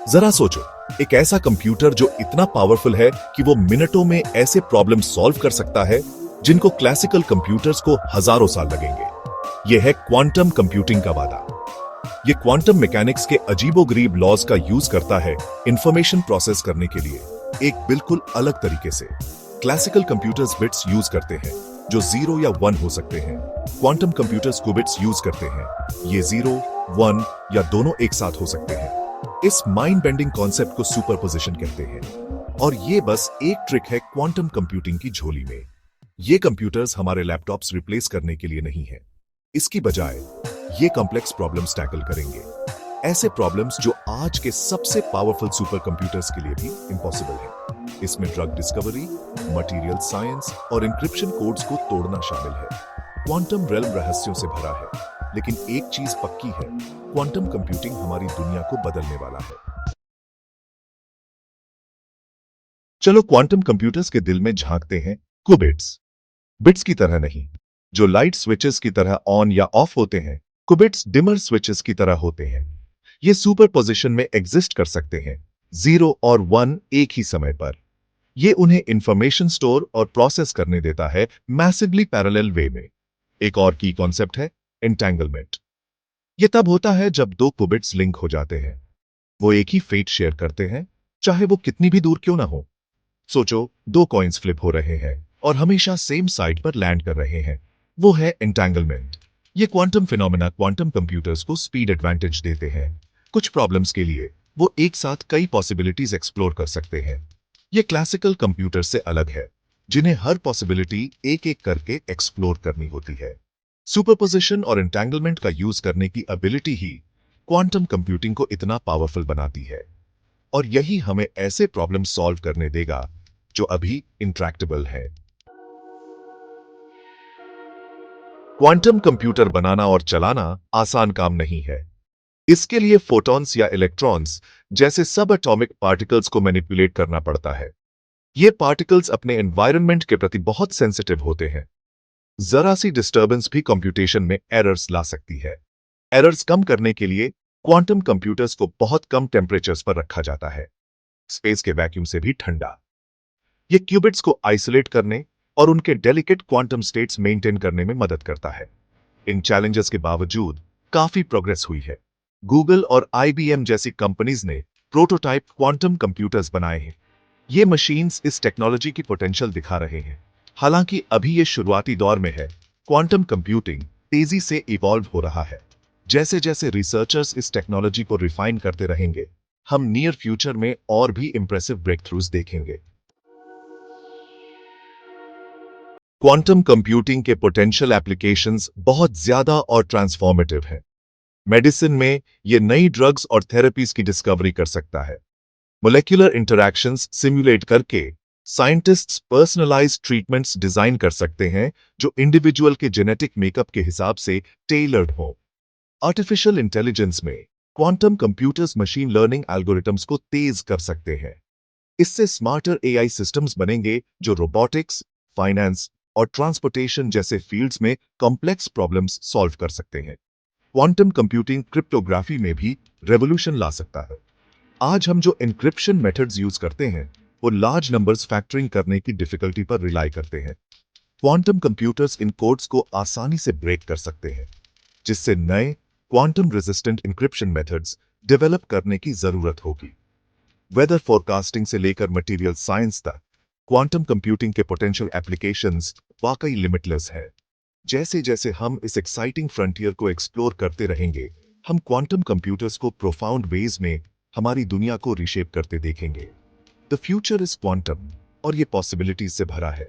जरा सोचो, एक ऐसा कंप्यूटर जो इतना पावरफुल है कि वो मिनटों में ऐसे प्रॉब्लम सॉल्व कर सकता है जिनको क्लासिकल कंप्यूटर्स को हजारों साल लगेंगे। यह है क्वांटम कंप्यूटिंग का वादा। ये क्वांटम मैकेनिक्स के अजीबोगरीब लॉज का यूज करता है इंफॉर्मेशन प्रोसेस करने के लिए एक बिल्कुल अलग तरीके से। क्लासिकल कंप्यूटर्स बिट्स यूज करते हैं जो 0 या 1 हो सकते हैं। क्वांटम कंप्यूटर्स क्यूबिट्स यूज करते हैं, ये 0, 1 या दोनों एक साथ हो सकते हैं। इस माइंड बेंडिंग कॉन्सेप्ट को सुपरपोजिशन कहते हैं और ये बस एक ट्रिक है क्वांटम कंप्यूटिंग की झोली में। ये कंप्यूटर्स हमारे लैपटॉप्स रिप्लेस करने के लिए नहीं है, इसकी बजाय ये कॉम्प्लेक्स प्रॉब्लम्स टैकल करेंगे, ऐसे प्रॉब्लम्स जो आज के सबसे पावरफुल सुपर कंप्यूटर्स के लिए भी इम्पॉसिबल है। इसमें ड्रग डिस्कवरी, मटेरियल साइंस और इंक्रिप्शन कोड्स को तोड़ना शामिल है। क्वांटम रेल्म रहस्यों से भरा है, लेकिन एक चीज पक्की है, क्वांटम कंप्यूटिंग हमारी दुनिया को बदलने वाला है। चलो क्वांटम कंप्यूटर्स के दिल में झांकते हैं। क्यूबिट्स बिट्स की तरह नहीं, जो लाइट स्विचेस की तरह ऑन या ऑफ होते हैं, क्यूबिट्स डिमर स्विचेस की तरह होते हैं। ये सुपरपोजिशन में एग्जिस्ट कर सकते हैं, 0 और 1 एक ही समय पर। ये उन्हें इंफॉर्मेशन स्टोर और प्रोसेस करने देता है मैसिवली पैरेलल वे में। एक और की कॉन्सेप्ट है एंटेंगलमेंट। ये तब होता है जब दो क्यूबिट्स लिंक हो जाते हैं। वो एक ही फेट शेयर करते हैं, चाहे वो कितनी भी दूर क्यों ना हो। सोचो, दो कॉइन्स फ्लिप हो रहे हैं और हमेशा सेम साइड पर लैंड कर रहे हैं। वो है एंटेंगलमेंट। ये क्वांटम फिनोमेना क्वांटम कंप्यूटर्स को स्पीड एडवांटेज देते हैं। कुछ प्रॉब्लम्स के लिए वो एक साथ कई पॉसिबिलिटीज एक्सप्लोर कर सकते हैं। ये क्लासिकल कंप्यूटर से अलग है, जिन्हें हर पॉसिबिलिटी एक एक करके एक्सप्लोर करनी होती है। सुपरपोजिशन और एंटेंगलमेंट का यूज करने की एबिलिटी ही क्वांटम कंप्यूटिंग को इतना पावरफुल बनाती है और यही हमें ऐसे प्रॉब्लम सॉल्व करने देगा जो अभी इंट्रैक्टेबल है। क्वांटम कंप्यूटर बनाना और चलाना आसान काम नहीं है। इसके लिए फोटॉन्स या इलेक्ट्रॉन्स जैसे सब एटॉमिक पार्टिकल्स को मैनिपुलेट करना पड़ता है। ये पार्टिकल्स अपने एनवायरनमेंट के प्रति बहुत सेंसिटिव होते हैं। जरा सी डिस्टर्बेंस भी कंप्यूटेशन में एरर्स ला सकती है। एरर्स कम करने के लिए क्वांटम कंप्यूटर्स को बहुत कम टेम्परेचर्स पर रखा जाता है, स्पेस के वैक्यूम से भी ठंडा। ये क्यूबिट्स को आइसोलेट करने और उनके डेलिकेट क्वांटम स्टेट्स मेंटेन करने में मदद करता है। इन चैलेंजेस के बावजूद काफी प्रोग्रेस हुई है। गूगल और IBM जैसी कंपनीज ने प्रोटोटाइप क्वांटम कंप्यूटर्स बनाए हैं। ये मशीन्स इस टेक्नोलॉजी की पोटेंशियल दिखा रहे हैं। हालांकि अभी ये शुरुआती दौर में है। क्वांटम कंप्यूटिंग तेजी से इवॉल्व हो रहा है। जैसे जैसे रिसर्चर्स इस टेक्नोलॉजी को रिफाइन करते रहेंगे, हम नियर फ्यूचर में और भी इंप्रेसिव ब्रेकथ्रूज देखेंगे। क्वांटम कंप्यूटिंग के पोटेंशियल एप्लीकेशंस बहुत ज्यादा और ट्रांसफॉर्मेटिव हैं। मेडिसिन में ये नई ड्रग्स और थेरेपीज की डिस्कवरी कर सकता है। मोलेक्युलर इंटरैक्शंस सिम्युलेट करके साइंटिस्ट्स पर्सनलाइज्ड ट्रीटमेंट्स डिजाइन कर सकते हैं जो इंडिविजुअल के जेनेटिक मेकअप के हिसाब से टेलर्ड हो। आर्टिफिशियल इंटेलिजेंस में quantum computers machine learning algorithms को तेज कर सकते हैं। इससे स्मार्टर AI सिस्टम्स बनेंगे जो रोबोटिक्स, फाइनेंस और ट्रांसपोर्टेशन जैसे फील्ड्स में कॉम्प्लेक्स प्रॉब्लम्स सॉल्व कर सकते हैं। क्वांटम कंप्यूटिंग क्रिप्टोग्राफी में भी रेवोल्यूशन ला सकता है। आज हम जो एन्क्रिप्शन मेथड्स यूज करते हैं वो लार्ज नंबर्स फैक्टरिंग करने की डिफिकल्टी पर रिलाई करते हैं। क्वांटम कंप्यूटर्स इन कोड्स को आसानी से ब्रेक कर सकते हैं, जिससे नए quantum resistant encryption methods develop करने की जरूरत होगी। वेदर फोरकास्टिंग से लेकर मटेरियल साइंस तक क्वांटम कंप्यूटिंग के पोटेंशियल एप्लीकेशंस वाकई लिमिटलेस है। जैसे जैसे हम इस एक्साइटिंग फ्रंटियर को एक्सप्लोर करते रहेंगे, हम क्वांटम कंप्यूटर्स को प्रोफाउंड वेज में हमारी दुनिया को रिशेप करते देखेंगे। द फ्यूचर इज क्वांटम और ये पॉसिबिलिटीज से भरा है।